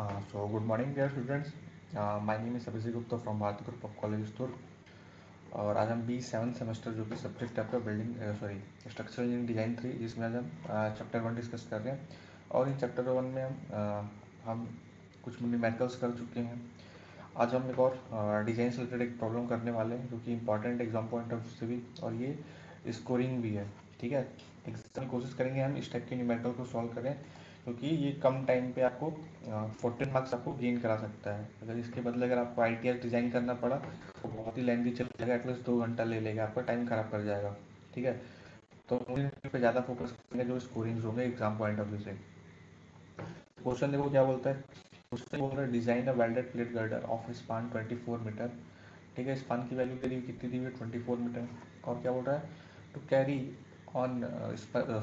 Good morning, dear students. My name is Abhijit Gupta from Bharati Group of Colleges Durg. और आज हम B seven semester जो कि subject है आपका बिल्डिंग स्ट्रक्चरल इंजीनियरिंग डिज़ाइन 3, जिसमें आज हम चैप्टर 1 डिस्कस कर रहे हैं। और इन चैप्टर 1 में हम कुछ न्यूमेरिकल्स कर चुके हैं। आज हम एक और डिज़ाइन से रिलेटेड एक प्रॉब्लम करने वाले हैं जो कि important exam point of view से भी, और ये स्कोरिंग भी है। ठीक है, एग्जाम कोशिश करेंगे हम इस टाइप के न्यूमेरिकल को सॉल्व करें, क्योंकि ये कम टाइम पे आपको 14 मार्क्स आपको गेन करा सकता है। अगर इसके बदले अगर आपको ITS डिज़ाइन करना पड़ा तो बहुत ही लेंथी चलेगा, एटलीस्ट 2 घंटा ले लेगा, आपका टाइम खराब कर जाएगा। ठीक है, तो मुझे पे ज़्यादा फोकस करेंगे जो स्कोरिंग्स होंगे एग्जाम पॉइंट ऑफ व्यू से। क्वेश्चन देखो क्या बोलता है। क्वेश्चन बोल रहा है design a welded plate girder of span 24 metre. ठीक है, स्पान की वैल्यू दे दी, कितनी दी हुई है 24 मीटर। और क्या बोल रहा है, to carry on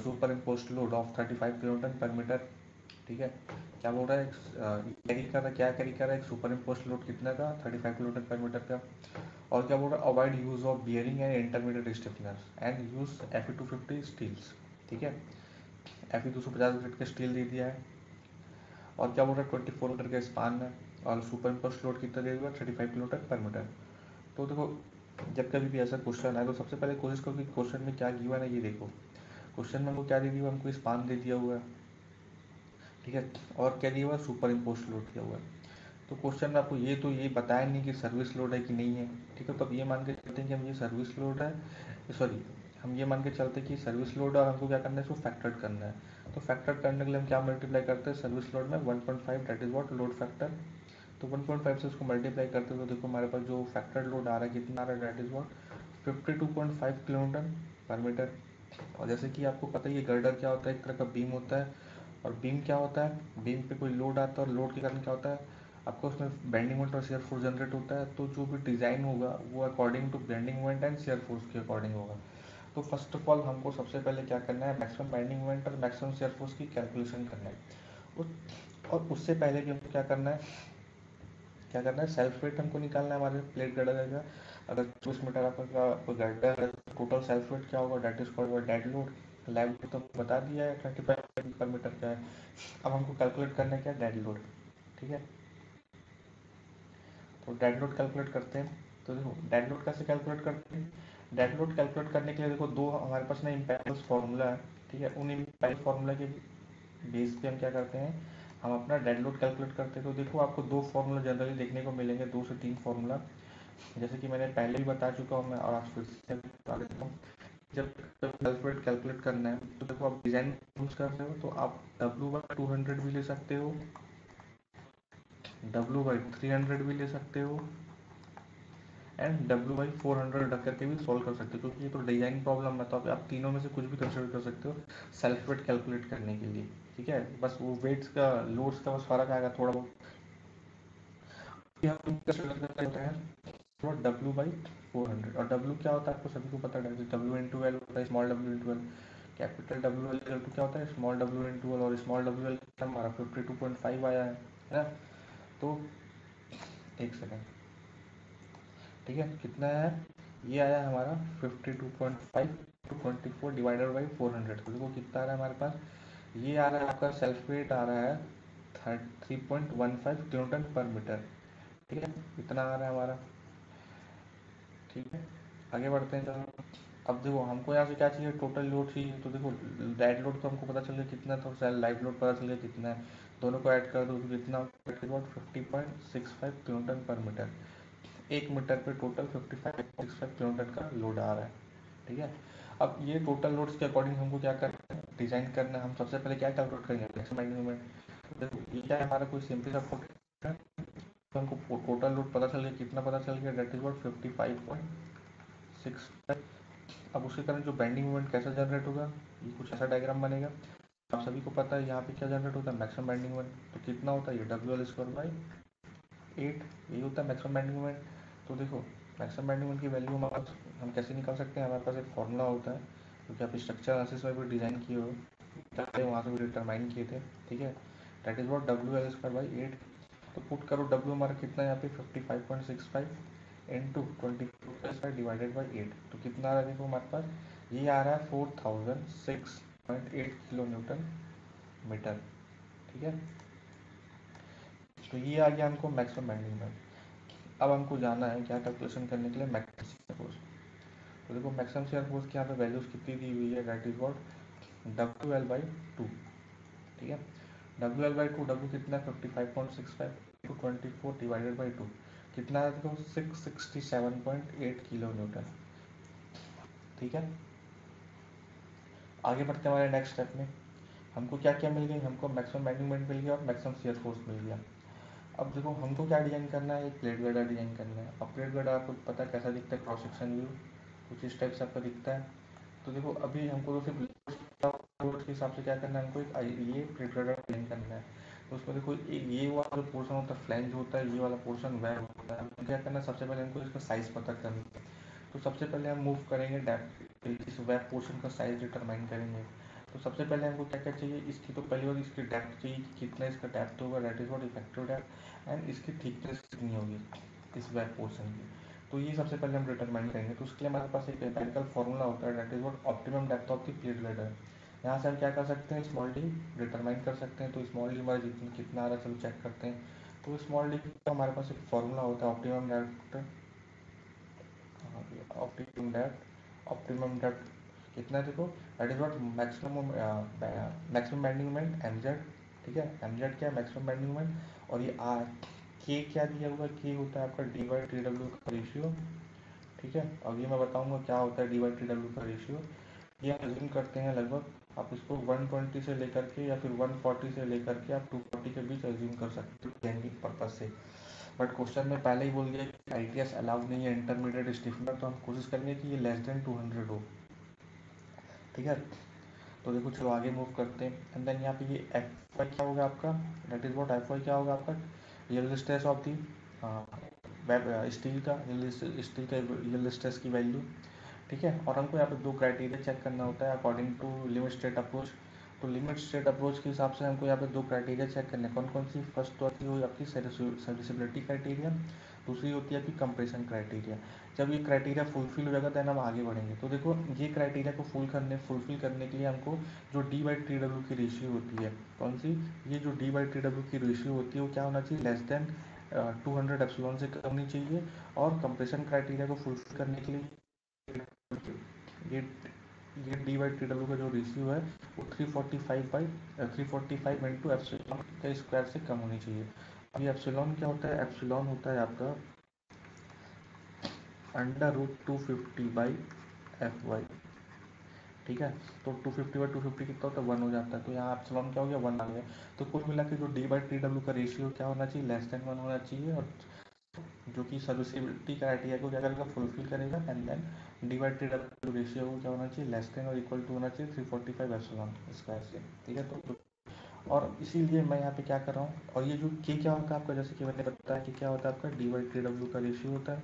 superimposed load of 35 kilonewton per metre. ठीक है, क्या बोल रहा है, कैरी कर रहा है, क्या कैरी कर रहा है, एक सुपर इम्पोस्ट लोड कितना का 35 किलोन्यूटन पर मीटर का। और क्या बोल रहा है, avoid use of bearing and intermediate stiffener and use Fe250 steels. ठीक है, Fe250 ग्रेड का स्टील दे दिया है। और क्या बोल रहा है, 24 मीटर का स्पान है, और सुपर इम्पोस्ट लोड कितना दे दिया, 35 किलोमीटर पर मीटर। तो देखो, जब कभी भी ऐसा क्वेश्चन आए तो सबसे पहले कोशिश करो कि क्वेश्चन में क्या गिवन है ये देखो। क्वेश्चन में हमको क्या दे दिया, हमको स्पान दे दिया हुआ है। ठीक है, और क्या दिया हुआ है, सुपर इम्पोस्ट लोड दिया हुआ है। तो क्वेश्चन में आपको ये बताया नहीं कि सर्विस लोड है कि नहीं है। ठीक है, तो अब ये मान के चलते हैं कि हम ये सर्विस लोड है, सॉरी, हम ये मान के चलते हैं कि सर्विस लोड है और हमको क्या करना है, इसको फैक्टर करना है। तो फैक्टर करने के लिए हम क्या मल्टीप्लाई करते हैं, सर्विस लोड में 1.5, that is what, load factor. तो 1.5 से उसको मल्टीप्लाई करते हैं तो देखो हमारे पास जो फैक्टर लोड आ रहा है कितना आ रहा है, दैट इज व्हाट, 52.5 किलोमीटर पर मीटर। और जैसे कि आपको पता ही है गर्डर क्या होता है, एक तरह का बीम होता है। और बीम क्या होता है, बीम पे कोई लोड आता है और लोड के कारण क्या होता है, आपको उसमें बेंडिंग मोमेंट और शेयर फोर्स जनरेट होता है। तो जो भी डिज़ाइन होगा वो according to bending moment and shear force के अकॉर्डिंग होगा। तो फर्स्ट ऑफ ऑल हमको सबसे पहले क्या करना है, मैक्सिमम बेंडिंग मोमेंट और मैक्सिमम शेयर फोर्स की कैलकुलेशन करना है। और उससे पहले भी हमको क्या करना है, सेल्फ वेट हमको निकालना है हमारे प्लेट गर्डर का। अगर 24 मीटर आपका गर्डर है, टोटल सेल्फ वेट क्या होगा, that is called dead load. Live load तो बता दिया है 35 पर मीटर का है। अब हमको कैलकुलेट करना है क्या, डेड लोड। ठीक है, तो डेड लोड कैलकुलेट करते हैं। तो देखो डेड लोड कैसे कैलकुलेट करते हैं, डेड लोड कैलकुलेट करने के लिए देखो दो हमारे पास ना इम्पेरिकल फार्मूला है। ठीक है, उन इम्पेरिकल फार्मूला के बेस पे हम क्या करते हैं, हम अपना डेड लोड कैलकुलेट करते हैं। तो देखो आपको दो फार्मूला जनरली देखने को मिलेंगे, 2 से 3 फार्मूला, जैसे कि मैंने पहले भी बता चुका हूँ मैं, और आज फिर से बता देता हूँ। जब सेल्फ वेट कैलकुलेट करना है तो देखो आप डिजाइन यूज कर रहे हो तो आप W/200 भी ले सकते हो, W/300 भी ले सकते हो, एंड W/400 रख करके भी सॉल्व कर सकते हो, क्योंकि ये तो डिजाइन प्रॉब्लम है। तो आप तीनों में से कुछ भी कंसिडर कर सकते हो सेल्फ वेट कैलकुलेट करने के लिए। ठीक है, बस वो वेट्स का लोड्स का बस फर्क आएगा थोड़ा बहुत। कंसिडर करना होता है तो W/400। और W क्या होता है आपको सभी को पता है, W/L होता है, small W/L। Capital W to क्या होता है, स्मॉल W/L, और स्मॉल W हमारा 52.5 आया है ना। तो एक सेकेंड, ठीक है, कितना है, ये आया हमारा 52.5 टू 24 डिवाइडेड बाई 400। तो देखो कितना आ रहा है हमारे पास, ये आ रहा है आपका सेल्फ वेट आ रहा है 3.15 किलोन्यूटन पर मीटर। ठीक है, इतना आ रहा है हमारा। ठीक है, आगे बढ़ते हैं चलो। अब देखो हमको यहाँ से क्या चाहिए, टोटल लोड चाहिए। तो देखो डेड लोड तो हमको पता चल गया कितना, तो लाइव लोड पता चल गया कितना है। दोनों को ऐड कर दो तो कितना, 50.65 किलोमीटर पर मीटर। 1 मीटर पे टोटल 55.65 किलोमीटर का लोड आ रहा है। ठीक है, अब ये टोटल लोड्स के अकॉर्डिंग हमको क्या करना है, डिजाइन करना है। हम सबसे पहले क्या कैलकुलेट करेंगे, मैक्सिमम में। देखो ये क्या है, हमारा कोई सिंपल सा फॉर्मूला है। तो हमको टोटल लोड पता चल गया, कितना पता चल गया, डेट इज वॉट 55.65। अब उसके कारण जो बेंडिंग मोमेंट कैसे जनरेट होगा, ये कुछ ऐसा डायग्राम बनेगा। आप सभी को पता है यहाँ पे क्या जनरेट होता है, मैक्सिमम बेंडिंग मोमेंट। तो कितना होता है, ये WL² बाई 8, यही होता है मैक्सिमम बेंडिंग मोमेंट। तो देखो मैक्सिमम बेंडिंग मोमेंट की वैल्यू हमारे पास हम कैसे निकाल सकते हैं, हमारे पास एक फॉर्मूला होता है, क्योंकि आप स्ट्रक्चर एनालिसिस में भी डिज़ाइन किए हो, वहाँ से भी डिटरमाइन किए थे। ठीक है, that is what WL² by 8। तो पुट करो, W हमारा कितना है यहाँ पे 55.65 इंटू 24 डिवाइडेड बाई 8। तो कितना आ रहा है देखो हमारे पास, ये आ रहा है 4006.8 किलो न्यूटन मीटर। ठीक है, तो ये आ गया हमको मैक्सिमम बेंडिंग मोमेंट। अब हमको जाना है क्या कैलकुलेशन करने के लिए मैक्सिमम शियर फोर्स। तो देखो मैक्सिमम शियर फोर्स की यहाँ पे वैल्यूज कितनी दी हुई है, दैट इज वॉट WL/2। ठीक है, WL/2, डब्ल्यू कितना है 55.65 टू 24 डिवाइडेड बाई 2 कितना है, देखो 667.8 किलो न्यूटन। ठीक है, आगे बढ़ते हैं हमारे नेक्स्ट स्टेप में। हमको क्या क्या मिल गई, हमको मैक्सिमम बेंडिंग मोमेंट मिल गया और मैक्सिमम शियर फोर्स मिल गया। अब देखो हमको क्या डिजाइन करना है, एक प्लेट गर्डर डिजाइन करना है। अब प्लेट गर्डर आपको पता है कैसा दिखता है, क्रॉस सेक्शन व्यू कुछ इस टाइप से आपका दिखता है। तो देखो अभी हमको तो सिर्फ रोड के हिसाब से क्या करना है, हमको एक ये प्लेट गर्डर डिजाइन करना है। तो उसमें देखो एक ये वाला जो पोर्शन होता है फ्लैंज होता है, ये वाला पोर्शन वह होता है। हमको क्या करना है, सबसे पहले हमको इसका साइज पता करना है। तो सबसे पहले हम मूव करेंगे डेप्थ, इस वेब पोर्शन का साइज डिटरमाइन करेंगे। तो सबसे पहले हमको क्या क्या चाहिए, इसकी तो पहली बार इसकी डेप्थ चाहिए कि कितना इसका डेप्थ होगा, that is what effective depth, and इसकी थिकनेस कितनी होगी इस वेब पोर्शन की। तो ये सबसे पहले हम डिटरमाइन करेंगे। तो उसके लिए हमारे पास एक एम्पिरिकल फॉर्मूला होता है, that is what optimum depth of the plate girder. यहाँ से हम क्या कर सकते हैं, स्मॉल डी डिटरमाइन कर सकते हैं। तो स्मॉल डी हमारा जितना कितना आ रहा है चलो चेक करते हैं। तो स्मॉल डी का हमारे पास एक फॉर्मूला होता है ऑप्टिमम डेप्थ, ऑप्टिमम डेप्थ कितना है देखो, that is what maximum maximum bending moment mz। ठीक है, mz क्या है, मैक्सिमम बेंडिंग मोमेंट। और ये आर के क्या दिया हुआ है, के होता है आपका dy/tw का रेशियो। ठीक है, अब ये मैं बताऊंगा क्या होता है dy/tw का रेशियो। ये हम एज्यूम करते हैं लगभग आप इसको 120 से लेकर के या फिर 140 से लेकर के आप 240 के बीच एज्यूम कर सकते हो बेंडिंग पर्पज से। बट क्वेश्चन में पहले ही बोल दिया कि ITS अलाउड नहीं है इंटरमीडिएट स्टिफनर, तो हम कोशिश करेंगे कि ये लेस देन 200 हो। ठीक है, तो देखो चलो आगे मूव करते हैं। एंड देन यहाँ पे ये एफ वाई क्या होगा आपका, that is what F Y क्या होगा आपका, yield stress of the steel का, स्टील का यील्ड स्ट्रेस की वैल्यू। ठीक है, और हमको यहाँ पे दो क्राइटेरिया चेक करना होता है according to limit state approach. तो लिमिट स्टेट अप्रोच के हिसाब से हमको यहाँ पे दो क्राइटेरिया चेक करने हैं। कौन कौन सी, फर्स्ट तो आती है आपकी सर्विसिबिलिटी क्राइटेरिया, दूसरी होती है आपकी कंप्रेशन क्राइटेरिया। जब ये क्राइटेरिया फुलफिल हो जाएगा देन हम आगे बढ़ेंगे। तो देखो ये क्राइटेरिया को फुलफिल करने के लिए हमको जो dy/tw की रेशियो होती है, कौन सी, ये जो dy/tw की रेशियो होती है वो क्या होना चाहिए, लेस देन 200 एप्सिलॉन से कम होनी चाहिए। और कंप्रेशन क्राइटेरिया को फुलफिल करने के लिए ये ये dy/tw का जो रेशियो है वो 345 इंटू एप्सिलॉन के स्क्वायर से कम होनी चाहिए। अब ये एप्सिलॉन क्या होता है, एप्सिलॉन होता है आपका √250/FY। ठीक है, तो 250/250 कितना होता है, 1 हो जाता है। तो यहाँ एप्सिलॉन क्या हो गया, 1 आ गया। तो कुल मिला के जो dy/tw का रेशियो क्या होना चाहिए, लेस देन 1 होना चाहिए। और जो कि सर्विसिबिलिटी क्राइटेरिया को क्या करेगा, फुलफिल करेगा। एंड देन dy/tw रेशियो को क्या होना चाहिए, लेस देन और इक्वल टू होना चाहिए 345 एप्सिलॉन स्क्वायर से। ठीक है, तो और इसीलिए मैं यहाँ पे क्या कर रहा हूँ, और ये जो के क्या होता है आपका, जैसे कि मैंने बताया कि क्या होता है आपका dy/tw का रेशियो होता है।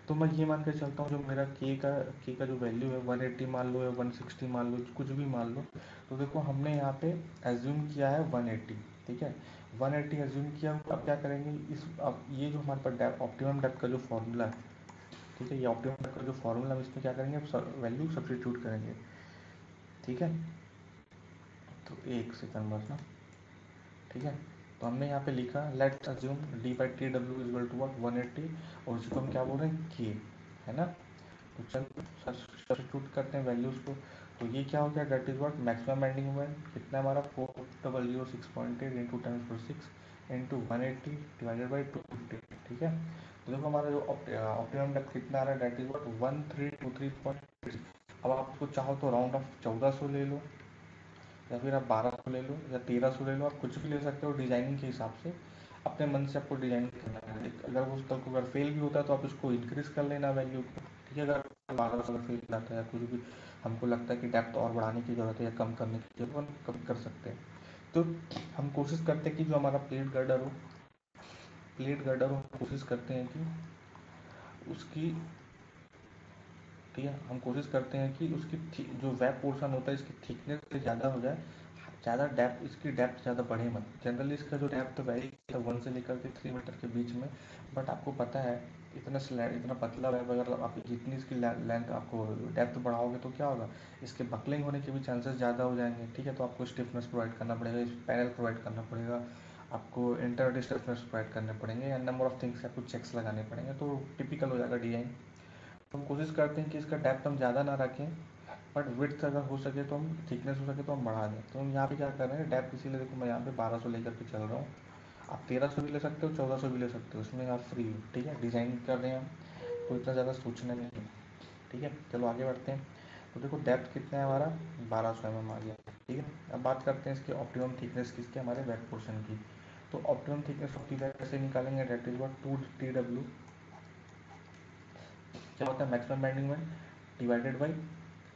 तो मैं ये मान के चलता हूँ जो मेरा के का जो वैल्यू है 180 मान लो या 160 मान लो, कुछ भी मान लो। तो देखो हमने यहाँ पे एज्यूम किया है 180। ठीक है, 180 एज्यूम किया। अब क्या करेंगे, इस अब ये जो हमारे पास ऑप्टिमम डेप्थ का जो फॉर्मूला है, ठीक है, ये ऑप्टिमम डेप्थ का जो फॉर्मूला है इसमें क्या करेंगे, अब वैल्यू सब्सटीट्यूट करेंगे। ठीक है, तो एक सेकंड बस ना। ठीक है, तो हमने यहाँ पे लिखा let's assume dy/tw is equal to what 180, और उसको हम क्या बोल रहे हैं, के, है ना। तो चलो सब्स्टिट्यूट करते हैं वैल्यूज को। तो ये क्या हो गया, that is what maximum bending moment कितना हमारा 4006.8 इंटू 10⁴ इंटू 180 डिवाइडेड बाई 250। ठीक है, तो देखो हमारा जो ऑप्टिमम डेप्थ कितना आ रहा है, दैट इज व्हाट 1323.6। अब आप उसको चाहो तो राउंड ऑफ 1400 ले लो, या फिर आप 1200 ले लो या 1300 ले लो, आप कुछ भी ले सकते हो डिजाइनिंग के हिसाब से। अपने मन से आपको डिजाइन करना है। अगर वो कल को अगर फेल भी होता है तो आप इसको इंक्रीज कर लेना वैल्यू को। ठीक है, अगर 1200 अगर फेल जाता है या कुछ भी हमको लगता है कि डेप्थ और बढ़ाने की जरूरत है या कम करने की जरूरत है, हम कम कर सकते हैं। तो हम कोशिश करते हैं कि जो हमारा प्लेट गर्डर हो कोशिश करते हैं कि उसकी, ठीक है, हम कोशिश करते हैं कि उसकी जो वेब पोर्शन होता है इसकी थिकनेस से ज़्यादा हो जाए, ज़्यादा डेप्थ, इसकी डेप्थ ज़्यादा बढ़े मत। जनरली इसका जो डेप्थ वैरी है 1 से लेकर के 3 मीटर के बीच में। बट आपको पता है इतना पतला वेब अगर आप जितनी इसकी लेंथ आपको डेप्थ बढ़ाओगे तो क्या होगा, इसके बकलिंग होने के भी चांसेस ज़्यादा हो जाएंगे। ठीक है, तो आपको स्टिफनेस प्रोवाइड करना पड़ेगा, पैनल प्रोवाइड करना पड़ेगा। आपको इंटर डिस्टेंस में स्प्रेड करने पड़ेंगे या नंबर ऑफ थिंग्स आपको चेक्स लगाने पड़ेंगे, तो टिपिकल हो जाएगा डिजाइन। तो हम कोशिश करते हैं कि इसका डेप्थ हम ज़्यादा ना रखें, बट विड्थ अगर हो सके तो हम, थिकनेस हो सके तो हम बढ़ा दें। तो हम यहाँ पे क्या कर रहे हैं, डेप्थ इसीलिए देखो मैं यहाँ पे 1200 लेकर के चल रहा हूँ। आप 1300 भी ले सकते हो, 1400 भी ले सकते हो, उसमें आप फ्री हो। ठीक है, डिज़ाइन कर रहे हैं हम, तो इतना ज़्यादा सोचना नहीं है। ठीक है, चलो आगे बढ़ते हैं। तो देखो डेप्थ कितना है हमारा, 1200 आ गया। ठीक है, अब बात करते हैं इसकी ऑप्टिमम थिकनेस किसके, हमारे बैक पोर्शन की। तो optimum thickness of T back कैसे निकालेंगे, डेट इज व्हाट 2 TW, क्या होता है maximum bending moment divided by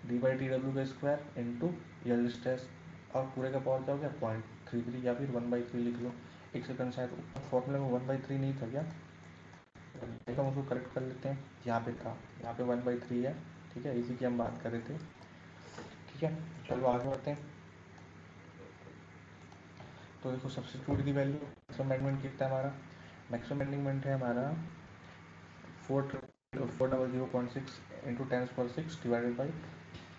D T W का स्क्वायर इंटू यल स्ट्रेस, और पूरे का पावर क्या हो गया 0.33 या फिर 1/3 लिख लो। एक सेकंड, शायद ऊपर फॉर्मूले में 1/3 नहीं था क्या, देखो हम उसको करेक्ट कर लेते हैं। यहाँ पे था, यहाँ पे 1/3 है। ठीक है, इसी की हम बात कर रहे थे। ठीक है, चलो आगे बढ़ते हैं। तो देखो सब्स्टिट्यूट की वैल्यू, मैक्सिमम बेंडिंग कितना है हमारा, मैक्सिमम बेंडिंग है हमारा 4006 इंटू 10⁶ डिवाइडेड बाई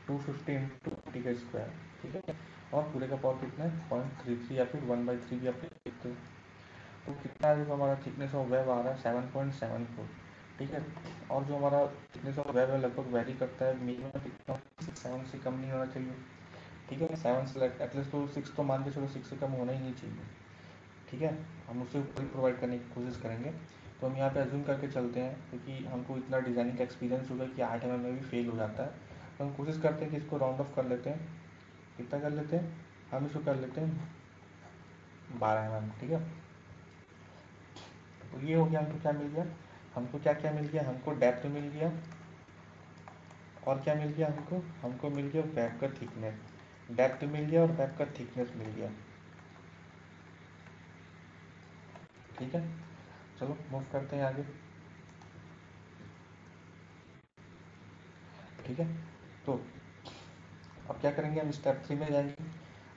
250 इंटू 50 का स्क्वायर। ठीक है, और पूरे का पावर कितना है 0.33 या फिर 1/3 भी आप लिख सकते हो। तो कितना है, जो हमारा थिकनेस ऑफ वेब आ रहा है 7.74। ठीक है, और जो हमारा थिकनेस ऑफ वेब है लगभग वेरी करता है, मिनिमम कितना 7 से कम नहीं होना चाहिए। ठीक है, 7 से एटलीस्ट तो 6 तो मान के चलो, 6 से कम होना ही नहीं चाहिए। ठीक है, हम उससे ऊपर ही प्रोवाइड करने की कोशिश करेंगे। तो हम यहाँ पे अज्यूम करके चलते हैं, क्योंकि हमको इतना डिज़ाइनिंग का एक्सपीरियंस होगा कि 8 में भी फेल हो जाता है। तो हम कोशिश करते हैं कि इसको राउंड ऑफ कर लेते हैं। कितना कर लेते हैं, हम इसको कर लेते हैं 12 ठीक है, तो ये हो गया। हमको क्या मिल गया, हमको क्या क्या मिल गया, हमको डेप्थ मिल गया, और क्या मिल गया हमको, हमको मिल गया वेब का थिकनेस। डेप्थ मिल गया और वेब का थिकनेस मिल गया। ठीक है, चलो मूव करते हैं आगे। ठीक है, तो अब क्या करेंगे, हम स्टेप 3 में जाएंगे।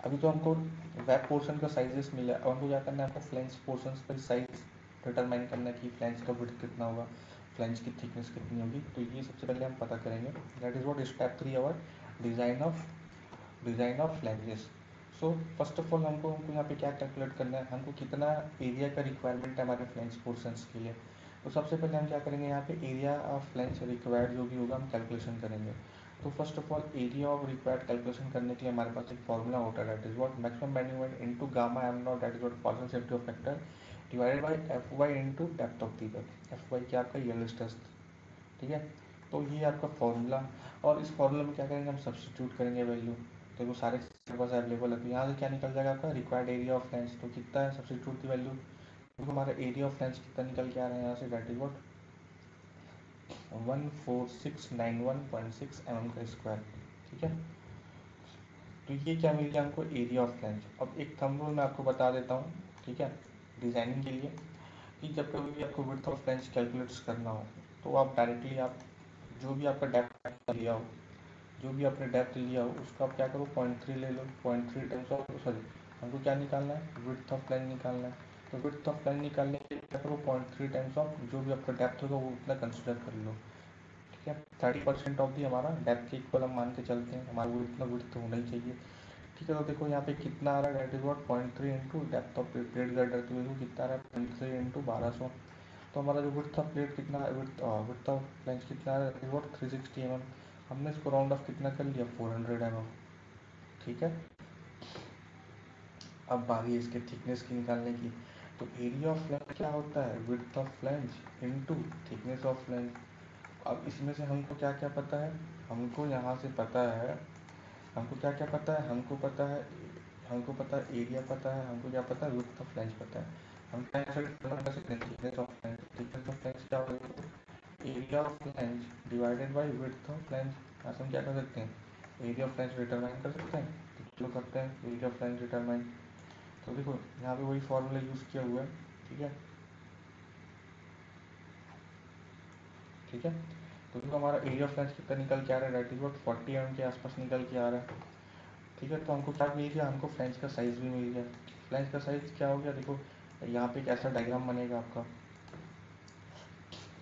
अभी तो हमको वेब पोर्शन का साइजेस मिला, अब हमको क्या करना है, आपको फ्लैंज पोर्शन का साइज डिटरमाइन करना है कि फ्लैंज का विड्थ कितना होगा, फ्लैंज की थिकनेस कितनी होगी। तो ये सबसे पहले हम पता करेंगे। That is what step 3 our design of flanges. So first of all हमको हमको यहाँ पे क्या कैलकुलेट करना है, हमको कितना एरिया का रिक्वायरमेंट है हमारे फ्लैंज पोर्शंस के लिए। तो सबसे पहले हम क्या करेंगे, यहाँ पे एरिया ऑफ फ्लैंज रिक्वायर्ड जो भी होगा हम कैलकुलेशन करेंगे। तो first of all area of required calculation करने के लिए हमारे पास एक फॉर्मूला होता है, that is what maximum bending moment into gamma M naught, that is what partial safety of factor divided by F Y into depth of the web. F Y क्या आपका यील्ड स्ट्रेस। ठीक है, तो ये आपका formula. और इस formula में क्या करेंगे, हम सब्सटीट्यूट करेंगे वैल्यू। तो वो सारे हमारे पास अवेलेबल है, तो यहाँ से क्या निकल जाएगा आपका रिक्वायर्ड एरिया ऑफ फ्लैंज। तो कितना है सब्सटीट्यूट की वैल्यू, तो हमारा एरिया ऑफ फ्लैंज कितना निकल के आ रहा है यहाँ से, दैट इज व्हाट 14691.6 mm का स्क्वायर। ठीक है, तो ये क्या मिल गया हमको एरिया ऑफ फ्लैंज। अब एक थंब रूल मैं आपको बता देता हूँ। ठीक है, डिजाइनिंग के लिए, कि जब कभी भी आपको विड्थ ऑफ फ्लैंज कैलकुलेट करना हो, तो आप डायरेक्टली आप जो भी आपका डेप्थ लिया हो, जो भी आपने डेप्थ लिया हो उसको आप क्या करो 0.3 ले लो। 0.3 टाइम्स ऑफ, सॉरी, हमको क्या निकालना है, विड्थ ऑफ फ्लैंज निकालना है। तो विड्थ ऑफ फ्लैंज निकालने के लिए क्या करो 0.3 टाइम्स ऑफ जो भी आपका डेप्थ होगा वो उतना कंसिडर कर लो। ठीक है, 30% ऑफ दी हमारा डेप्थ के इक्वल हम मान के चलते हैं, हमारा वो इतना विड्थ होना ही चाहिए। ठीक है, तो देखो यहाँ पे कितना आ रहा है, that is what 0.3 into depth of plate girder, तो देखो कितना आ रहा है 0.3 इंटू 1200। तो हमारा जो विड्थ ऑफ प्लेट कितना है, विड्थ ऑफ फ्लैंज कितना है, डेट इज वॉट 360 mm। हमने इसको राउंड ऑफ कितना कर लिया 400 mm। ठीक है, अब बारी है इसके थिकनेस की निकालने की। तो एरिया ऑफ फ्लैंज क्या होता है, width of flange into thickness of flange. अब इसमें से हमको क्या क्या पता है, हमको यहाँ से पता है, हमको क्या क्या पता है, हमको पता है एरिया पता है, हमको क्या पता है विड्थ ऑफ फ्लैंज पता है। हम क्या कर सकते हैं thickness of flange. Thickness of flange क्या होगा, area of flange divided by width of flange. यहाँ से हम क्या कर सकते हैं, एरिया ऑफ फ्लैंज डिटरमाइन कर सकते हैं। तो चलो करते हैं एरिया ऑफ फ्लैंज डिटरमाइन। तो देखो यहाँ पे वही फॉर्मूला यूज़ किया हुआ है। ठीक है, ठीक है, तो देखो हमारा एरिया ऑफ फ्लैंज कितना निकल के आ रहा है, डेट इज वॉट 40 mm के आसपास निकल के आ रहा है। ठीक है, तो हमको क्या मिल गया, हमको फ्लैंज का साइज़ भी मिल गया। फ्लैंज का साइज़ क्या हो गया, देखो यहाँ पे एक ऐसा डायग्राम बनेगा आपका।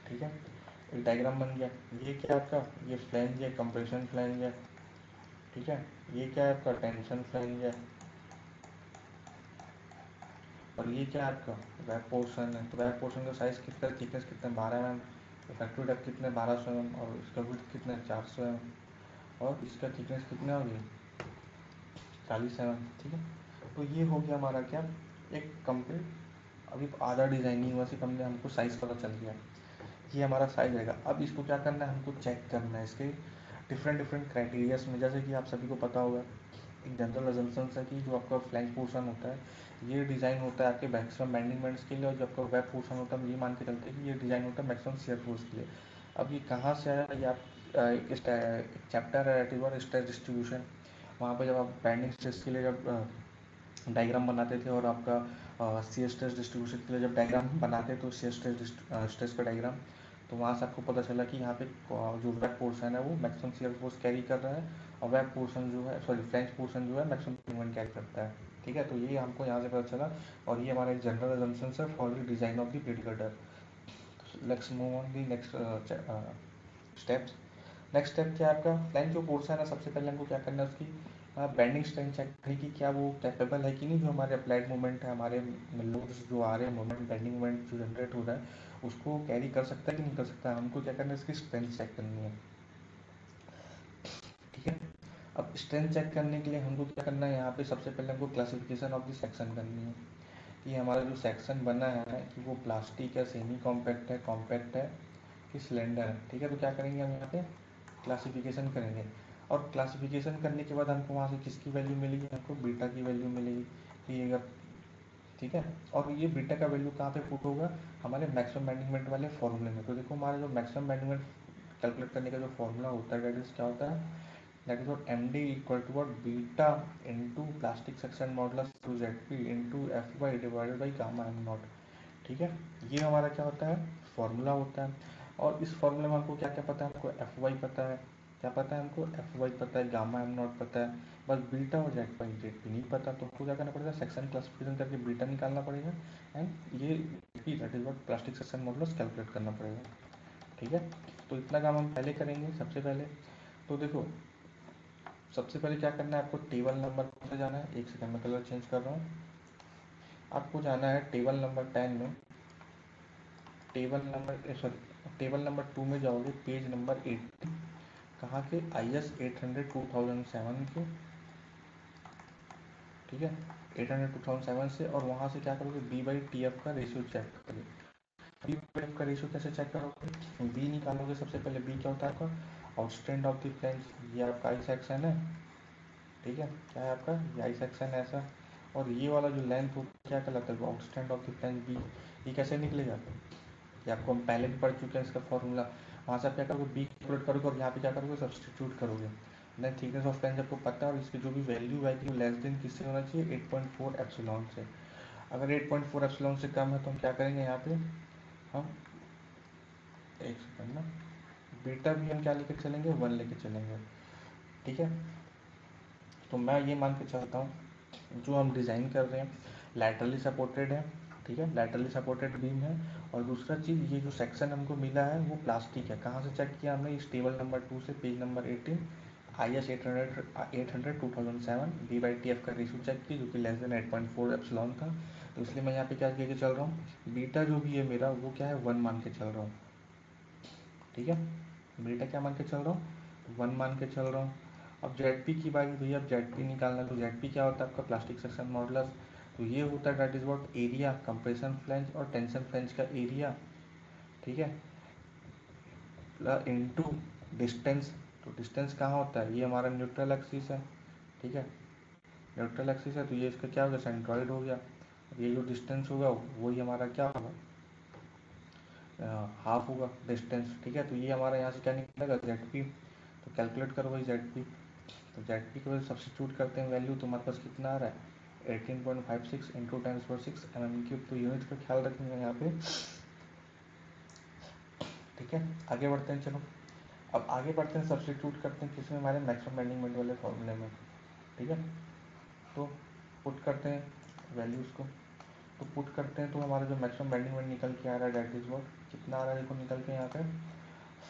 ठीक है, एक डायग्राम बन गया। ये क्या है आपका, ये फ्लैंज है, कंप्रेशन फ्लैंज है। ठीक है, ये क्या है आपका टेंशन फ्लैंज है, और ये क्या है आपका वेब पोर्शन है, तो वेब पोर्शन का साइज़ कितना, थिकनेस कितना 12 mm, इफेक्टिव डेप्थ कितने 1200 mm, और इसका विड्थ कितना 400 mm, और इसका थिकनेस कितना हो गया 40 mm। ठीक है, तो ये हो गया हमारा क्या एक कंप्लीट। अभी आधा डिज़ाइनिंग हुआ, सिर्फ हमने हमको साइज़ पता चल गया, ये हमारा साइज रहेगा। अब इसको क्या करना है, हमको चेक करना है इसके डिफरेंट डिफरेंट क्राइटेरियाज में। जैसे कि आप सभी को पता होगा, एक जनरल अजम्पशन है कि जो आपका फ्लैंज पोर्शन होता है ये डिज़ाइन होता है आपके मैक्सिमम बेंडिंग मोमेंट्स के लिए, और जो आपका वेब पोर्शन होता है हम ये मान के चलते हैं कि ये डिज़ाइन होता है मैक्सिमम शियर फोर्स के लिए। अब ये कहाँ से आया, ये आप एक चैप्टर है that is what stress distribution. वहाँ पे जब आप बेंडिंग स्ट्रेस के लिए जब डायग्राम बनाते थे, और आपका शियर स्ट्रेस डिस्ट्रीब्यूशन के लिए जब डायग्राम बनाते तो शियर स्ट्रेस का डायग्राम, तो वहाँ से आपको पता चला कि यहाँ पे जो वेब पोर्शन है वो मैक्सिमम शियर फोर्स कैरी कर रहा है, और वेब पोर्शन जो है सॉरी फ्लैंज पोर्शन जो है मैक्सिमम मोमेंट कैरी करता है। ठीक है, तो ये हमको यहाँ से पता चला, और ये हमारा एक जनरल अजम्पशन है for the design of the predicator. Let's move on the next steps. Next step क्या है आपका, फ्लैंज जो पोर्शन है सबसे पहले हमको क्या करना है उसकी बेंडिंग स्ट्रेंथ चेक करें कि क्या वो कैपेबल है कि नहीं, जो हमारे अप्लाइड मूवमेंट है, हमारे लोड्स जो आ रहे हैं मूवमेंट बेंडिंग मूवमेंट जो जनरेट हो रहा है उसको कैरी कर सकता है कि नहीं कर सकता। हमको क्या करना है, इसकी स्ट्रेंथ चेक करनी है। ठीक है, अब स्ट्रेंथ चेक करने के लिए हमको क्या करना है, यहाँ पे सबसे पहले हमको क्लासिफिकेशन ऑफ द सेक्शन करनी है कि हमारा जो सेक्शन बना है कि वो प्लास्टिक है, सेमी कॉम्पैक्ट है कि सिलेंडर है। ठीक है, तो क्या करेंगे हम यहाँ पे क्लासिफिकेशन करेंगे, और क्लासिफिकेशन करने के बाद हमको वहाँ से किसकी वैल्यू मिलेगी, हमको बीटा की वैल्यू मिलेगी कि अगर ठीक है। और ये बीटा का वैल्यू कहाँ पे पुट होगा, हमारे मैक्सिमम बेंडिंग मोमेंट वाले फॉर्मूले में। तो देखो हमारा जो मैक्सिमम बेंडिंग मोमेंट कैलकुलेट करने का जो फॉर्मूला होता है दैट इज क्या होता है, that is what M D equal to what beta into plastic section modulus to Z P into F Y divided by gamma M naught. ठीक है, ये हमारा क्या होता है फॉर्मूला होता है। और इस फॉर्मूले में हमको क्या क्या पता है, हमको एफ वाई पता है, क्या पता है हमको एफ वाई पता है, गामा एम नॉट पता है, बस बीटा और जेड पाई जेड पी नहीं पता। तो हमको क्या करना पड़ेगा, सेक्शन क्लासिफिकेशन करके बीटा निकालना पड़ेगा, एंड ये that is what plastic section modulus calculate करना पड़ेगा। ठीक है, तो इतना काम हम पहले करेंगे सबसे पहले। तो देखो सबसे पहले क्या करना है, आपको टेबल नंबर से जाना है, एक सेकंड में कलर चेंज कर रहा हूँ। आपको जाना है टेबल नंबर 10 में, टेबल नंबर 2 में जाओगे, पेज नंबर 8, कहाँ के IS 800 2007 के। ठीक है, 800 2007 से, और वहाँ से क्या करोगे बी बाई टी एफ का रेशियो चेक करोगे। बी बाई एफ का रेशियो कैसे चेक करोगे, बी निकालोगे सबसे पहले। बी क्या होता है आपका आउटस्टैंड ऑफ द फ्लैंज, ये आपका आई सेक्शन है। ठीक है, क्या है आपका ये आई सेक्शन ऐसा, और ये वाला जो लेंथ हो क्या कहलाता है outstand of the flange B. ये कैसे निकलेगा, ये आपको हम पहले भी पढ़ चुके हैं इसका फॉर्मूला। वहाँ से आप क्या करोगे बी कैलकुलेट करोगे, और यहाँ पे क्या करोगे सब्सटीट्यूट करोगे। देन थिकनेस ऑफ फ्लैंज आपको पता है, और इसकी जो भी वैल्यू आएगी वो लेस देन किससे होना चाहिए 8.4 एप्सिलॉन से। अगर 8.4 एप्सिलॉन से कम है तो हम क्या करेंगे यहाँ पे, हम एक सेकंड ना, बीटा भी हम क्या लेके चलेंगे 1 लेके चलेंगे। ठीक है, तो मैं ये मान के चलता हूँ जो हम डिज़ाइन कर रहे हैं लैटरली सपोर्टेड है। ठीक है, लैटरली सपोर्टेड बीम है, और दूसरा चीज़ ये जो सेक्शन हमको मिला है वो प्लास्टिक है। कहाँ से चेक किया हमने, इस टेबल नंबर 2 से, page number 18, IS 800 2007 B by T F का रेशो चेक की जो कि लेस देन 8.4 एप्सिलॉन था। तो इसलिए मैं यहाँ पे क्या लेके चल रहा हूँ, बीटा जो भी है मेरा वो क्या है 1 मान के चल रहा हूँ। ठीक है, बीटा क्या मान के चल रहा हूँ 1 मान के चल रहा हूँ। अब जेड पी की बात भैया, अब जेड पी निकालना, तो जेड पी क्या होता है आपका प्लास्टिक सेक्शन मॉडुलस। तो ये होता है that is what area compression flange और टेंशन फ्लैंज का एरिया। ठीक है, इनटू डिस्टेंस। तो डिस्टेंस कहाँ होता है, ये हमारा न्यूट्रल एक्सिस है। ठीक है, न्यूट्रल एक्सिस है, तो ये इसका क्या हो गया सेंट्रॉइड हो गया। ये जो डिस्टेंस होगा वही हमारा क्या होगा हाफ होगा डिस्टेंस। ठीक है, तो ये हमारा यहाँ से क्या निकलेगा जेड पी। तो कैलकुलेट करो भाई जेड पी, तो जेड पी को सब्सटीट्यूट करते हैं वैल्यू, तो हमारे पास कितना आ रहा है 18.56 इंटू 10⁻6 mm3। तो यूनिट का ख्याल रखेंगे यहाँ पे। ठीक है, आगे बढ़ते हैं, चलो अब आगे बढ़ते हैं, सब्सटीट्यूट करते हैं किसमें, हमारे मैक्सिमम बेंडिंग मोमेंट वाले फॉर्मूले में। ठीक है, तो पुट करते हैं वैल्यूज़ को, तो पुट करते हैं, तो हमारा जो मैक्सिमम बेंडिंग मोमेंट निकल के आ रहा है दैट इज व्हाट, कितना आ रहा है देखो निकल के यहाँ पे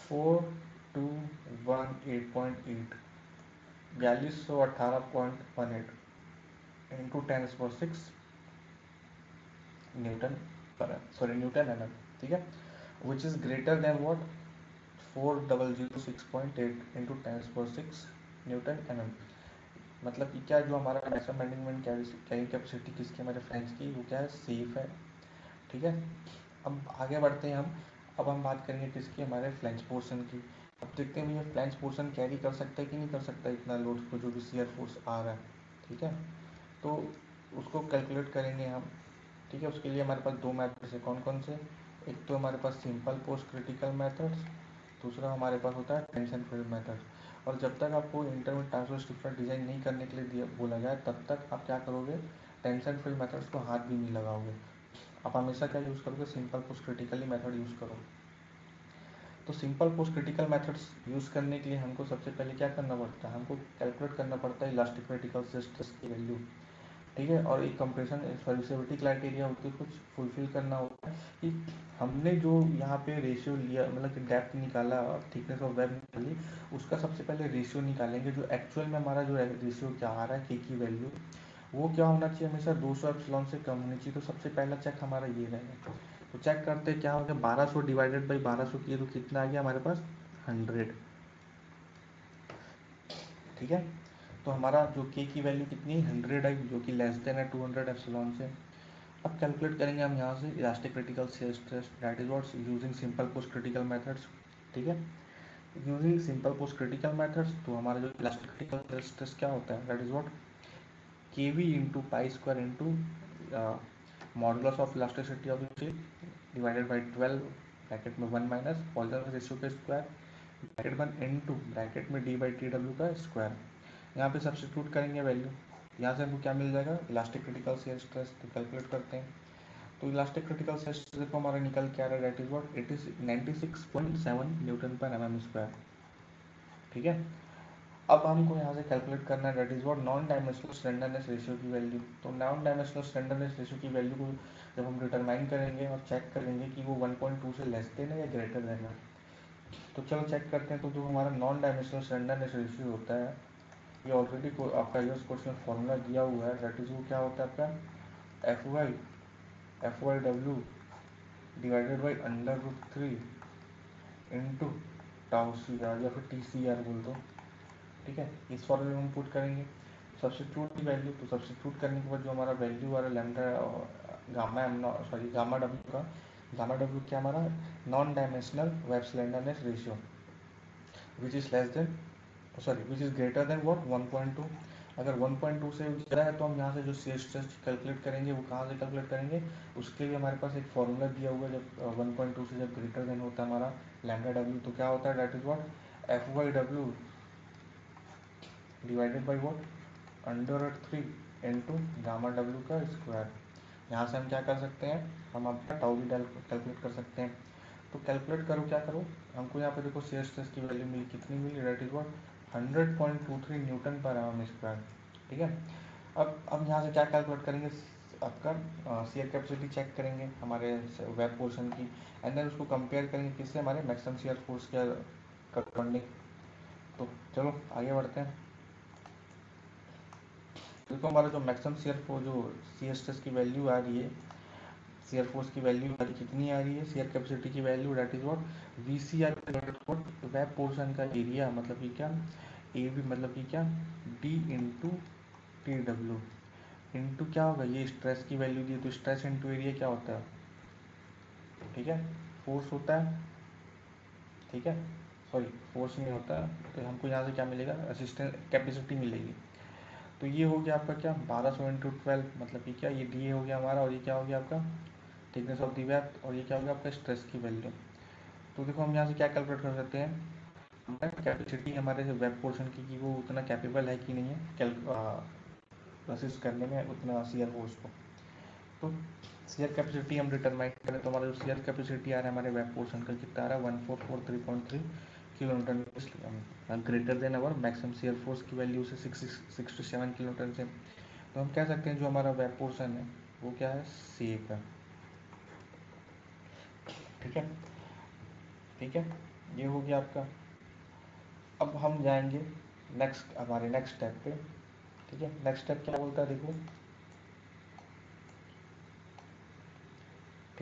4218.8, 4218.18 into 10⁻6 newton per newton M M, ठीक है, which is greater than what 4006.8 into 10⁻6 newton M M. मतलब कि क्या जो हमारा maximum bending moment carrying capacity किसकी, हमारे फ्लैंज की, वो क्या है, सेफ है, ठीक है। अब आगे बढ़ते हैं हम। अब हम बात करेंगे किसकी, हमारे फ्लैंज पोर्शन की। अब देखते हैं भैया फ्लैंज पोर्शन कैरी कर सकता है कि नहीं कर सकता है इतना लोड को, जो भी शियर फोर्स आ रहा है, ठीक है। तो उसको कैलकुलेट करेंगे हम, ठीक है। उसके लिए हमारे पास दो मैथड्स है, कौन कौन से, एक तो हमारे पास सिंपल पोस्ट क्रिटिकल मेथड्स, दूसरा हमारे पास होता है टेंशन फील्ड मेथड। और जब तक आपको इंटरमीडिएट ट्रांसवर्स डिफरेंट डिजाइन नहीं करने के लिए दिया बोला जाए, तब तक आप क्या करोगे, टेंशन फील्ड मेथड्स को हाथ भी नहीं लगाओगे। आप हमेशा क्या यूज़ करोगे, simple post critically method use करो। तो simple post critical methods use करने के लिए हमको सबसे पहले क्या करना पड़ता है, हमको कैलकुलेट करना पड़ता है इलास्टिक क्रिटिकल स्ट्रेस की वैल्यू, ठीक है। और एक कंप्रेशन सर्विसिबिलिटी क्राइटेरिया होती है, कुछ फुलफिल करना होता है कि हमने जो यहाँ पे रेशियो लिया, मतलब कि डेप्थ निकाला और थिकनेस ऑफ वेब निकाली, उसका सबसे पहले रेशियो निकालेंगे, जो एक्चुअल में हमारा जो रेशियो क्या आ रहा है के की वैल्यू, वो क्या होना चाहिए, हमेशा 200 एप्सिलॉन से कम होनी चाहिए। तो सबसे पहला चेक हमारा ये रहेगा। तो चेक करते क्या हो गया, 1200 डिवाइडेड बाई 1200 किए तो कितना आ गया हमारे पास, 100, ठीक है। तो हमारा जो के की वैल्यू कितनी है, 100 आई, जो कि लेस देन है 200 एप्सिलॉन से। अब कैलकुलेट करेंगे हम यहाँ से elastic critical shear stress, that is what using simple post critical methods, ठीक है। Using simple post critical methods, तो हमारा जो इलास्टिक क्रिटिकल शियर स्ट्रेस क्या होता है, that is what K V into pi square into modulus of elasticity of the ship divided by 12 bracket में 1 minus Poisson ratio का स्क्वायर ब्रैकेट 1 इंटू ब्रैकेट में D by T W का square. यहाँ पे substitute करेंगे value, यहाँ से हमको क्या मिल जाएगा, इलास्टिक क्रिटिकल शियर स्ट्रेस। तो कैलकुलेट करते हैं। तो इलास्टिक क्रिटिकल स्ट्रेस देखो हमारा निकल के आ रहा है, that is what, it is 96.7 Newton पर एम एम स्क्वायर, ठीक है। अब हमको यहाँ से कैलकुलेट करना है, that is what, non dimensional slenderness ratio की वैल्यू। तो नॉन डायमेंशनल स्लेंडरनेस रेशियो की वैल्यू को जब हम डिटरमाइन करेंगे और चेक करेंगे कि वो 1.2 से लेस देन है या ग्रेटर देन है। तो चलो चेक करते हैं। तो जो हमारा नॉन डायमेंशनल स्लेंडरनेस रेशियो होता है, ये ऑलरेडी आपका यूएस कोर्स में फॉर्मूला दिया हुआ है, दैट इज वो क्या होता है आपका, F Y W divided by √3 into tau C R, या फिर टी सी आर बोल दो, ठीक है। इस फॉर्मूले में हम पुट करेंगे सब्स्टिट्यूट की वैल्यू। तो सब्स्टिट्यूट करने के बाद जो हमारा वैल्यू आ रहा है lambda gamma M, sorry gamma W का, गामा डब्ल्यू क्या हमारा, non dimensional web slenderness ratio which is less than, sorry which is greater than what 1.2। अगर 1.2 से ज़्यादा है तो हम यहाँ से जो सी स्ट्रेस कैलकुलेट करेंगे वो कहाँ से कैलकुलेट करेंगे, उसके लिए हमारे पास एक फॉर्मूला दिया हुआ है। जब 1.2 से जब ग्रेटर देन होता है हमारा लैम्डा डब्ल्यू, तो क्या होता है, that is what, F Y W divided by what, √3 into gamma W का स्क्वायर। यहाँ से हम क्या कर सकते हैं, हम अपना टाउ भी कैलकुलेट कर सकते हैं। तो कैलकुलेट करो, क्या करो, हमको यहाँ पे देखो शेयर स्ट्रेस की वैल्यू मिली, कितनी मिली, दैट इज व्हाट 100.23 न्यूटन पर एम स्क्वायर, ठीक है। अब यहाँ से क्या कैलकुलेट करेंगे, आपका शेयर कैपेसिटी चेक करेंगे हमारे वेब पोर्शन की, एंड देन उसको कंपेयर करेंगे किससे, हमारे मैक्सिमम शेयर फोर्स के करस्पॉन्डिंग। तो चलो आगे बढ़ते हैं। देखो हमारा जो मैक्सिमम शेयर फोर्स, जो शेयर स्ट्रेस की वैल्यू आ रही है, शेयर फोर्स की वैल्यू आ रही कितनी आ रही है, शेयर कैपेसिटी की value, that is what V C R web portion का एरिया, मतलब कि क्या, ए बी मतलब कि क्या, D into T W into क्या होगा, ये स्ट्रेस की वैल्यू दी, तो स्ट्रेस इंटू एरिया क्या होता है, ठीक है, फोर्स होता है, ठीक है, सॉरी फोर्स नहीं होता। तो हमको यहाँ से क्या मिलेगा, असिस्टेंट कैपेसिटी मिलेगी। तो ये हो गया आपका क्या, 1200 इंटू 12, मतलब कि क्या, ये डी हो गया हमारा, और ये क्या हो गया आपका थिकनेस ऑफ दी वेब, और ये क्या हो गया आपका स्ट्रेस की वैल्यू। तो देखो हम यहाँ से क्या कैलकुलेट कर सकते हैं, हमारा कैपेसिटी हमारे वेब पोर्शन की कि वो उतना कैपेबल है कि नहीं है असिस्ट करने में उतना सीयर फोर्स को। तो सीयर कैपेसिटी हम डिटरमाइन करें, तो हमारा जो सीयर कैपेसिटी आ रहा है हमारे वेब पोर्शन का कितना आ रहा है, 1443.3 किलो न्यूटन, ग्रेटर देन अवर मैक्सिमम सीयर फोर्स की वैल्यू से 67 किलो न्यूटन से। तो हम कह सकते हैं जो हमारा वेब पोर्शन है वो क्या है, सेफ है, ठीक है, ठीक है। ये हो गया आपका। अब हम जाएंगे नेक्स्ट, हमारे नेक्स्ट स्टेप पे, ठीक है। नेक्स्ट स्टेप क्या बोलता है देखो,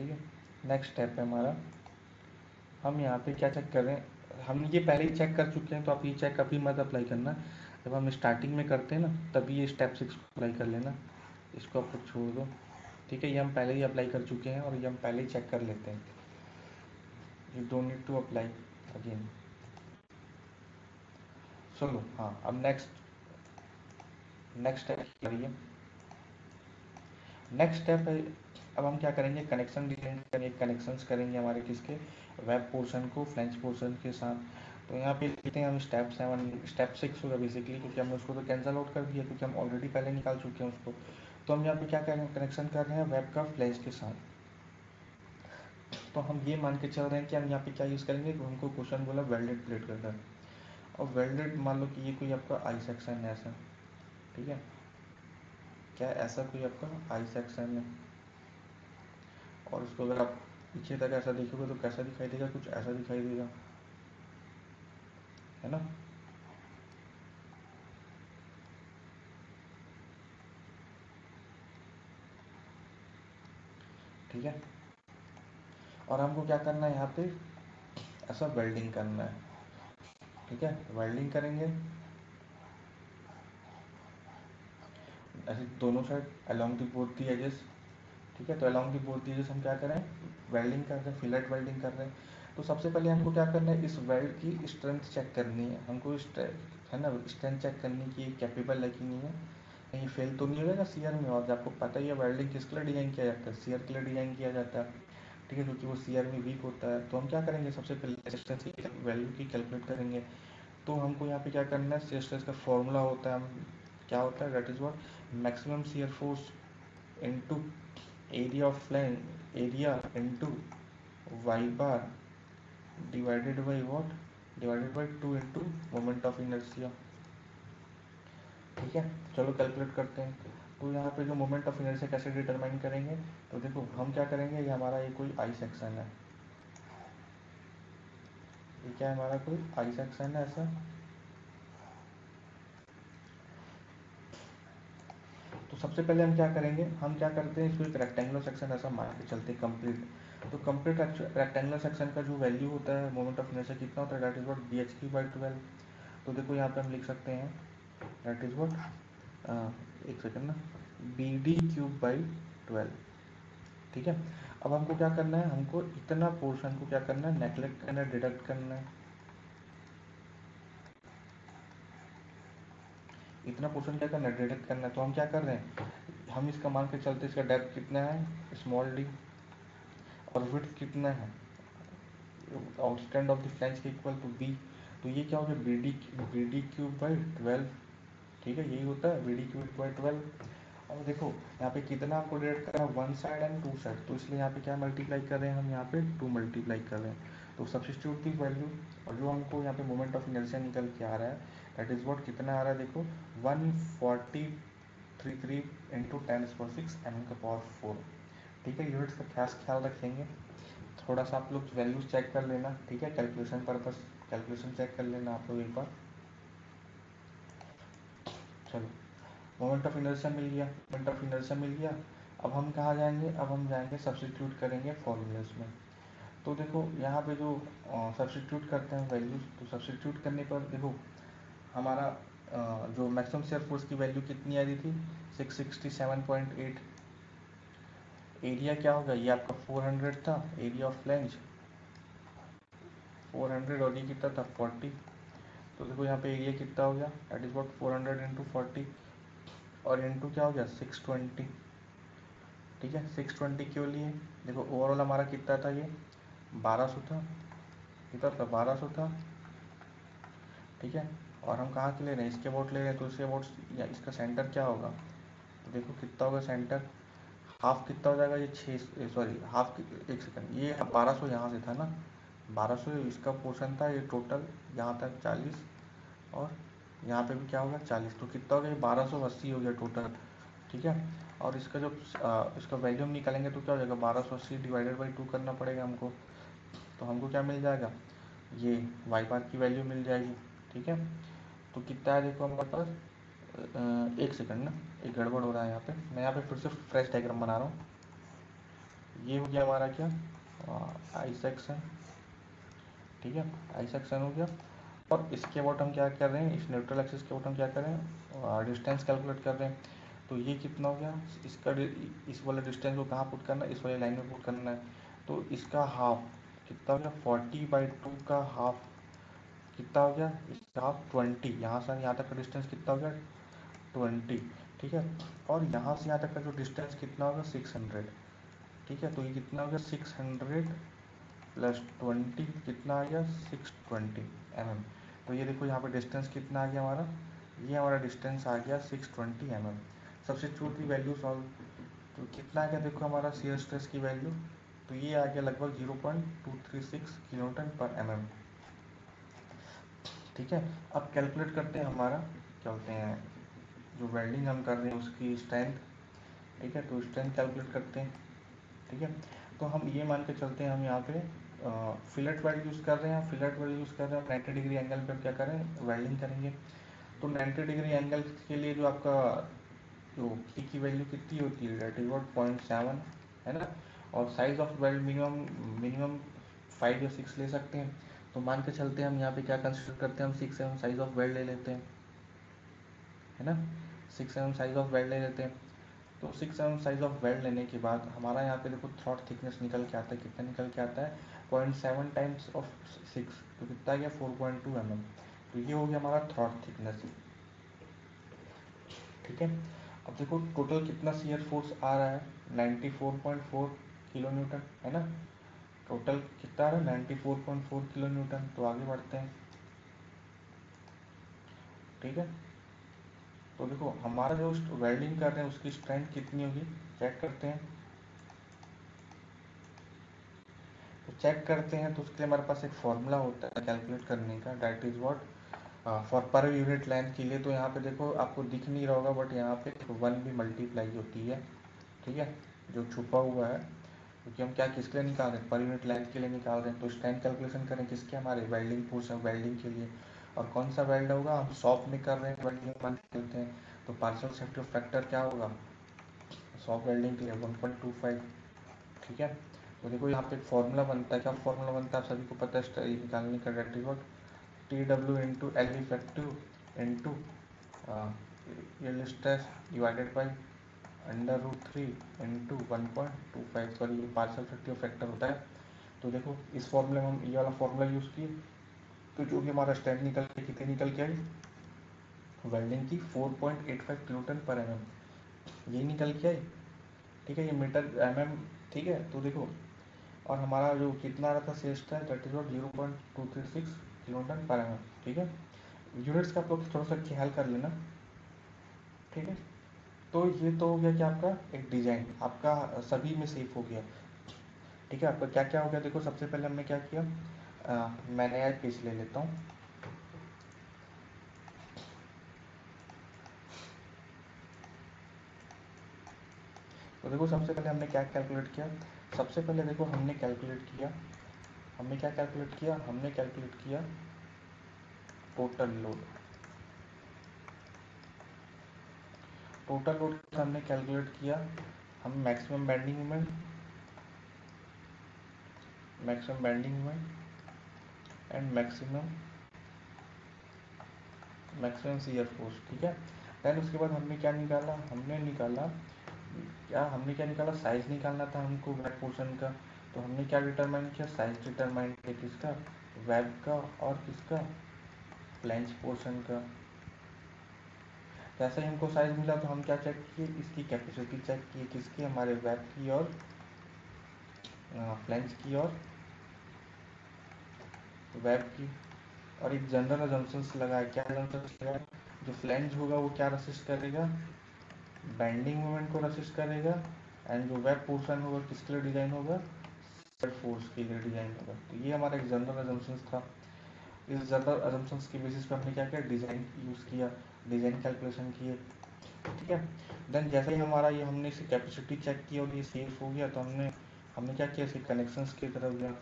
ठीक है। नेक्स्ट स्टेप है हमारा, हम यहाँ पे क्या चेक कर रहे हैं, हम ये पहले ही चेक कर चुके हैं, तो आप ये चेक अभी मत अप्लाई करना। जब हम स्टार्टिंग में करते हैं ना, तभी ये स्टेप 6 अप्लाई कर लेना, इसको आप छोड़ दो। ठीक है, ये हम पहले ही अप्लाई कर चुके हैं और ये हम पहले ही चेक कर लेते हैं। You don't need to apply again. चलो हाँ, अब नेक्स्ट स्टेप करिए। नेक्स्ट स्टेप है, अब हम क्या करेंगे, कनेक्शन डिजाइन करेंगे, कनेक्शंस करेंगे हमारे किसके, वेब पोर्शन को फ्लैंज पोर्शन के साथ। तो यहाँ पे लिखते हैं हम स्टेप 6 होगा बेसिकली, क्योंकि हमने उसको तो कैंसिल आउट कर दिया, क्योंकि हम ऑलरेडी पहले निकाल चुके हैं उसको। तो हम यहाँ पे क्या करेंगे, कनेक्शन कर रहे हैं वेब का फ्लैंज के साथ। तो हम ये मान के चल रहे हैं कि हम यहाँ पे क्या यूज़ करेंगे, तो हमको क्वेश्चन बोला वेल्डेड प्लेट करना है, और वेल्डेड मान लो कि ये कोई आपका आई सेक्शन है ऐसा, ठीक है, क्या ऐसा कोई आपका आई सेक्शन है, और उसको अगर आप पीछे तक ऐसा देखोगे तो कैसा दिखाई देगा, कुछ ऐसा दिखाई देगा, है ना। ठीक है, और हमको क्या करना है, यहाँ पे ऐसा वेल्डिंग करना है। ठीक है, वेल्डिंग करेंगे ऐसे दोनों side along the both the edges. ठीक है, तो along the both the edges हम क्या करें, वेल्डिंग कर रहे हैं, फिलेट वेल्डिंग कर रहे हैं। तो सबसे पहले हमको क्या करना है, इस वेल्ड की स्ट्रेंथ चेक करनी है हमको, है ना, स्ट्रेंथ चेक करनी की कैपेबल है कि नहीं है, कहीं फेल तो नहीं होगा सीआर में। और आपको पता ही है वेल्डिंग किस लिए डिजाइन किया जाता है, सीआर के लिए डिजाइन किया जाता है। ठीक है, क्योंकि वो सीआर में वीक होता है। तो हम क्या करेंगे, सबसे पहले रेजिस्टेंस की वैल्यू की कैलकुलेट करेंगे। तो हमको यहाँ पे क्या करना है, रेजिस्टेंस का फॉर्मूला होता है, हम क्या होता है, that is what maximum shear force into area of flange, area into Y bar divided by what, divided by 2 into moment of inertia. ठीक है, चलो कैलकुलेट करते हैं। तो यहाँ पे जो मोमेंट ऑफ इनर्शिया कैसे डिटरमाइन करेंगे, तो देखो हम क्या करेंगे, ये हमारा ये कोई आई सेक्शन है, ये क्या है हमारा कोई आई सेक्शन है ऐसा। तो सबसे पहले हम क्या करेंगे, हम क्या करते हैं, इसको एक रेक्टेंगुलर सेक्शन ऐसा मान के चलते हैं कंप्लीट। तो कंप्लीट रेक्टेंगुलर सेक्शन का जो वैल्यू होता है मोमेंट ऑफ इनर्शिया कितना होता है, that is what B H cube by 12। तो देखो यहाँ पे हम लिख सकते हैं दैट इज व्हाट, एक सेकेंड ना, बी डी क्यूब बाई 12। ठीक है, अब हमको क्या करना है, हमको इतना पोर्शन को क्या करना है, नेग्लेक्ट करना है, डिडक्ट करना है, इतना पोर्शन क्या करना है, डिडक्ट करना है। तो हम क्या कर रहे हैं, हम इसका मान के चलते इसका डेप्थ कितना है स्मॉल डी, और विड्थ कितना है आउटस्टैंड ऑफ द फ्लैंज के इक्वल टू बी। तो ये क्या हो गया, बी डी क्यूब बाई 12। ठीक है, यही होता है बी डी क्यूब बाई 12। अब देखो यहाँ पे कितना आपको डिवाइड करना है, one side and two side, तो इसलिए यहाँ पे क्या मल्टीप्लाई कर रहे हैं हम, यहाँ पे 2 मल्टीप्लाई कर रहे हैं। तो सब्स्टिट्यूट दी वैल्यू, और जो हमको यहाँ पे मोमेंट ऑफ इनर्शिया निकल के आ रहा है, दैट इज व्हाट कितना आ रहा है, देखो 143 इंटू 10⁶ एम का पावर 4। ठीक है, यूनिट्स का खास ख्याल रखेंगे। थोड़ा सा आप लोग वैल्यूज चेक कर लेना, ठीक है, कैलकुलेशन पर्पस, कैलकुलेशन चेक कर लेना आप लोग एक बार। चलो, मोमेंट ऑफ इनर्शिया मिल गया, मोमेंट ऑफ इनर्शिया मिल गया। अब हम कहाँ जाएंगे, अब हम जाएंगे सब्स्टिट्यूट करेंगे फॉर्मूलेस में। तो देखो यहाँ पे जो सब्स्टिट्यूट करते हैं वैल्यूज, तो सब्स्टिट्यूट करने पर देखो हमारा जो मैक्सिमम शेयर फोर्स की वैल्यू कितनी आ रही थी, 667.8। एरिया क्या होगा, ये आपका 400 था, एरिया ऑफ फ्लैंज 400, और ये कितना था 40। तो देखो यहाँ पे एरिया कितना हो गया, दैट इज वॉट 400 इंटू 40, और इंटू क्या हो गया 620। ठीक है, 620 क्यों लिए, देखो ओवरऑल हमारा कितना था, ये 1200 था, कितना था 1200 था। ठीक है, और हम कहाँ के ले रहे हैं, इसके वोट ले रहे हैं, तो इसके वोट या इसका सेंटर क्या होगा, तो देखो कितना होगा सेंटर, हाफ कितना हो जाएगा, ये 6, सॉरी हाफ, एक सेकंड, ये 1200 यहाँ से था ना, 1200 इसका पोर्शन था, ये टोटल यहाँ तक 40, और यहाँ पे भी क्या होगा 40, तो कितना हो गया, 1280 हो गया टोटल। ठीक है, और इसका जो इसका वैल्यू हम निकालेंगे तो क्या हो जाएगा, 1280 डिवाइडेड बाई 2 करना पड़ेगा हमको। तो हमको क्या मिल जाएगा, ये वाई बार की वैल्यू मिल जाएगी। ठीक है, तो कितना है देखो हमारे पास, एक सेकंड ना, एक गड़बड़ हो रहा है यहाँ पे, मैं यहाँ पे फिर से फ्रेश डायग्राम बना रहा हूँ। ये हो गया हमारा क्या, आई सेक्शन, ठीक है, आई सेक्शन हो गया। और इसके अबाउट हम क्या कर रहे हैं, इस न्यूट्रल एक्सिस के अबाउट हम क्या कर रहे हैं, डिस्टेंस कैलकुलेट कर रहे हैं। तो ये कितना हो गया, इसका इस वाले डिस्टेंस को कहाँ पुट करना है, इस वाले लाइन में पुट करना है। तो इसका हाफ कितना हो गया, 40/2 का हाफ कितना हो गया, इसका हाफ 20। यहाँ से यहाँ तक का डिस्टेंस कितना हो गया, 20, ठीक है। और यहाँ से यहाँ तक का जो डिस्टेंस कितना होगा, 600, ठीक है। तो ये कितना हो गया, 600 प्लस 20 कितना आ गया, 620 mm। तो ये देखो यहाँ पे डिस्टेंस कितना आ गया हमारा, ये हमारा डिस्टेंस आ गया 620 mm। सब्स्टिट्यूट दी वैल्यू सॉल्व, तो कितना आ गया देखो हमारा शियर स्ट्रेस की वैल्यू, तो ये आ गया लगभग 0.236 kN/mm, ठीक है। अब कैलकुलेट करते हैं हमारा, क्या बोलते हैं, जो वेल्डिंग हम कर रहे हैं उसकी स्ट्रेंथ, ठीक है। तो स्ट्रेंथ कैलकुलेट करते हैं, ठीक है। तो हम ये मान के चलते हैं, हम यहाँ पे फिलेट वेल्ड यूज़ कर रहे हैं, फिलेट वेल्ड यूज़ कर रहे हैं, 90 डिग्री एंगल पर क्या करें, वेल्डिंग करेंगे। तो 90 डिग्री एंगल के लिए जो आपका जो की वैल्यू कितनी होती है, डेट इज वॉट 0.7, है ना। और size of weld minimum minimum 5 या 6 ले सकते हैं। तो मान के चलते हैं हम यहाँ पे क्या कंसिडर करते हैं, हम 6 mm साइज ऑफ वेल्ड ले लेते हैं, है ना। 6 mm साइज ऑफ वेल्ड ले लेते हैं। तो 6 mm साइज ऑफ वेल्ड लेने के बाद हमारा यहाँ पे देखो थ्रॉट थिकनेस निकल के आता है, कितना निकल के आता है, 0.7 टाइम्स ऑफ 6, तो कितना आ गया 4.2 mm। तो ये हो गया हमारा थ्रॉट थिकनेस, ठीक है। अब देखो टोटल कितना शियर फोर्स आ रहा है, 94.4 किलो न्यूटन, है ना। टोटल कितना आ रहा है, 94.4 किलो न्यूटन। तो आगे बढ़ते हैं, ठीक है। तो देखो हमारा जो वेल्डिंग कर रहे हैं उसकी स्ट्रेंथ कितनी होगी, चेक करते हैं। तो चेक करते हैं, तो उसके लिए हमारे पास एक फॉर्मूला होता है कैलकुलेट करने का, that is what, for per unit length के लिए। तो यहाँ पे देखो आपको दिख नहीं रहा होगा, बट यहाँ पे 1 भी मल्टीप्लाई होती है, ठीक है, जो छुपा हुआ है। क्योंकि हम क्या किसके लिए निकाल रहे हैं, पर यूनिट लेंथ के लिए निकाल रहे हैं। तो स्ट्रेंथ कैलकुलेशन करें किसके, हमारे वेल्डिंग फोर्स वेल्डिंग के लिए। और कौन सा वेल्ड होगा, हम शॉप में कर रहे हैं वेल्डिंग मान लेते हैं। तो पार्शियल सेफ्टी फैक्टर क्या होगा शॉप वेल्डिंग के लिए, 1.25, ठीक है। तो देखो यहाँ पे एक फॉर्मूला बनता है, क्या फॉर्मूला बनता है आप सभी को पता है, निकालने का, that is what, TW into L effective into yield stress divided by √3 into 1.25, sorry ये पार्शियल फैक्टर फैक्टर होता है। तो देखो इस फॉर्मूले में हम ये वाला फॉर्मूला यूज़ किए, तो जो भी हमारा स्ट्रेंथ निकल के कितनी निकल के आई, वेल्डिंग की 4.85 kN/mm, ये निकल के आई, ठीक है। ये मीटर mm, ठीक है। तो देखो और हमारा जो कितना आ रहा था शेष था, दैट इज वॉट 0.236 kN/mm, ठीक है। यूनिट्स का आप लोग थोड़ा सा ख्याल कर लेना, ठीक है। तो ये तो हो गया कि आपका एक डिजाइन आपका सभी में सेफ हो गया, ठीक है। आपका क्या क्या हो गया, देखो सबसे पहले हमने क्या किया, मैं नया पेज ले लेता हूँ। तो देखो सबसे पहले हमने क्या कैलकुलेट किया, सबसे पहले देखो हमने कैलकुलेट किया, हमने क्या कैलकुलेट किया, हमने कैलकुलेट किया टोटल लोड। टोटल लोड हमने कैलकुलेट किया, हम maximum bending moment, maximum bending moment and maximum shear force, ठीक है। देन उसके बाद हमने क्या निकाला, हमने निकाला क्या, हमने क्या निकाला, साइज निकालना था हमको वेब पोर्शन का। तो हमने क्या डिटरमाइन किया, साइज डिटरमाइन किया किसका, वेब का और किसका, फ्लैंज पोर्शन का। जैसे ही हमको साइज मिला तो हम क्या चेक किए, इसकी कैपेसिटी चेक किए, किसकी, हमारे वेब की और फ्लैंज की और वेब की। और एक जनरल अजम्पशंस लगाया, क्या अजम्पशंस लगाया, जो फ्लैंज होगा वो क्या रसिस्ट करेगा, बेंडिंग मोमेंट को रसिस्ट करेगा। एंड जो वेब पोर्शन होगा किसके लिए डिजाइन होगा, फोर्स के लिए डिजाइन होगा। तो ये हमारा एक जनरल अजम्पशंस था। इस जनरल अजम्पशंस के बेसिस पे हमने क्या किया, डिजाइन यूज किया, डिजाइन कैलकुलेशन किए, ठीक है। देन जैसे ही हमारा ये हमने इसे कैपेसिटी चेक की और ये सेफ हो गया, तो हमने हमने क्या किया, इसके कनेक्शंस की तरफ गया,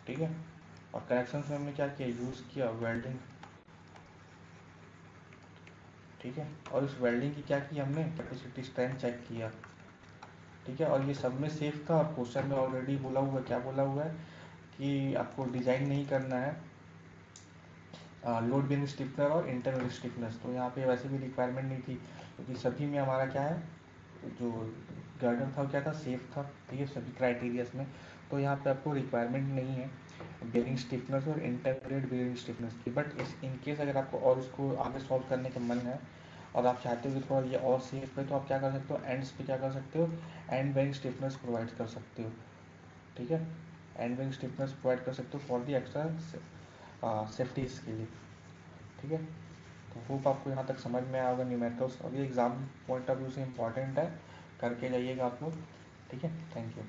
ठीक है। और कनेक्शंस में हमने क्या किया, यूज किया वेल्डिंग, ठीक है। और इस वेल्डिंग की क्या की हमने कैपेसिटी स्ट्रेंथ चेक किया, ठीक है। और ये सब में सेफ था, और क्वेश्चन में ऑलरेडी बोला हुआ है, क्या बोला हुआ है कि आपको डिजाइन नहीं करना है लोड बेरिंग स्टिफनर और इंटरनल स्टिफनेस। तो यहाँ पे वैसे भी रिक्वायरमेंट नहीं थी, क्योंकि सभी में हमारा क्या है, जो गर्डर था वो क्या था, सेफ था, ठीक है, सभी क्राइटेरियाज में। तो यहाँ पे आपको रिक्वायरमेंट नहीं है बेरिंग स्टिफनेस और इंटरमीडिएट बेरिंग स्टिफनेस की। बट इस इनकेस अगर आपको और इसको आगे सॉल्व करने का मन है और आप चाहते हो कि थोड़ा ये और सेफ है, तो आप क्या कर सकते हो, एंड्स पे क्या कर सकते हो, एंड बेरिंग स्टिफनेस प्रोवाइड कर सकते हो, ठीक है। एंड बेरिंग स्टिफनेस प्रोवाइड कर सकते हो फॉर दी एक्स्ट्रा सेफ्टी के लिए, ठीक है। तो होप आपको यहाँ तक समझ में आया होगा न्यूमेरिकल्स। अभी एग्जाम पॉइंट ऑफ व्यू से इम्पॉर्टेंट है, करके जाइएगा आप लोग, ठीक है। Thank you.